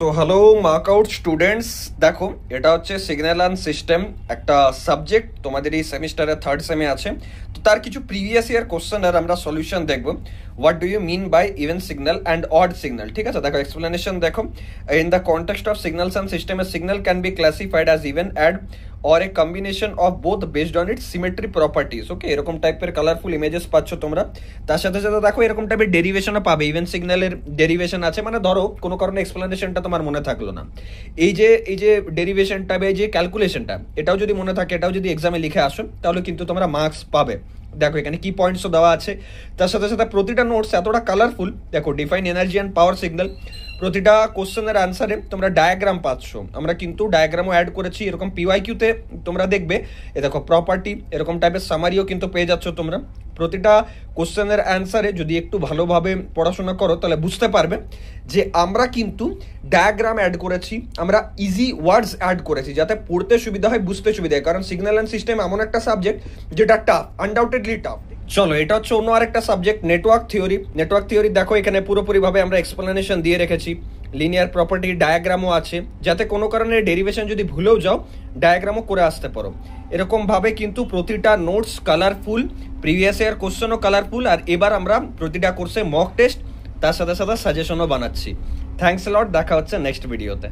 তো hello মার্কআউট students, দেখো এটা হচ্ছে সিগন্যাল অ্যান্ড সিস্টেম, একটা সাবজেক্ট তোমাদের এই সেমিস্টারে থার্ড সেমে আছে। তো তার কিছু প্রিভিয়াস ইয়ার কোশ্চেন আর আমরা সলিউশন দেখবো। What do you mean by even signal and odd signal? ঠিক আছে, দেখো এক্সপ্লেনেশন দেখো। In the context of signals and system, a signal can be classified as even odd or a combination of both based on its symmetry properties. ওকে, এরকম টাইপের colourful images পাচ্ছ তোমরা। তার সাথে সাথে দেখো এরকম টাইপের ডেরিভেশনও পাবে। ইভেন সিগন্যালের ডেরিভেশন আছে, মানে ধরো কোনো কারণে এক্সপ্লেনেশনটা তোমার মনে থাকলো না, এই যে ডেরিভেশনটা বা এই যে ক্যালকুলেশনটা, এটাও যদি মনে থাকে, এটাও যদি এক্সামে লিখে আসো, তাহলে কিন্তু তোমরা মার্কস পাবে। দেখো এখানে কি পয়েন্টসও দেওয়া আছে। তার সাথে সাথে প্রতিটা নোটস এতটা কালারফুল। দেখো define energy and power signal, প্রতিটা কোশ্চেনের আনসারে তোমরা ডায়াগ্রাম পাচ্ছ। আমরা কিন্তু ডায়াগ্রামও অ্যাড করেছি। এরকম পিওয়াইকিউতে তোমরা দেখবে, এ দেখো প্রপার্টি, এরকম টাইপের সামারিও কিন্তু পেয়ে যাচ্ছ তোমরা। প্রতিটা কোশ্চেনের অ্যান্সারে যদি একটু ভালোভাবে পড়াশোনা করো তাহলে বুঝতে পারবে যে আমরা কিন্তু ডায়াগ্রাম অ্যাড করেছি, আমরা ইজি ওয়ার্ডস অ্যাড করেছি যাতে পড়তে সুবিধা হয়, বুঝতে সুবিধা হয়। কারণ সিগন্যাল অ্যান্ড সিস্টেম এমন একটা সাবজেক্ট যেটা টাফ, আনডাউটেডলি টাফ। চলো, এটা হচ্ছে অন্য আরেকটা subject, network theory. Network theory দেখো এখানে পুরোপুরিভাবে আমরা এক্সপ্লেনেশন দিয়ে রেখেছি। লিনিয়ার প্রপার্টি ডায়াগ্রামও আছে, যাতে কোনো কারণে ডেরিভেশন যদি ভুলেও যাও ডায়াগ্রামও করে আসতে পারো। এরকমভাবে কিন্তু প্রতিটা নোটস কালারফুল, প্রিভিয়াস ইয়ার কোশ্চেনও কালারফুল। আর এবার আমরা প্রতিটা কোর্সে মক টেস্ট, তার সাথে সাথে সাজেশনও বানাচ্ছি। থ্যাঙ্কস লট, দেখা হচ্ছে নেক্সট ভিডিওতে।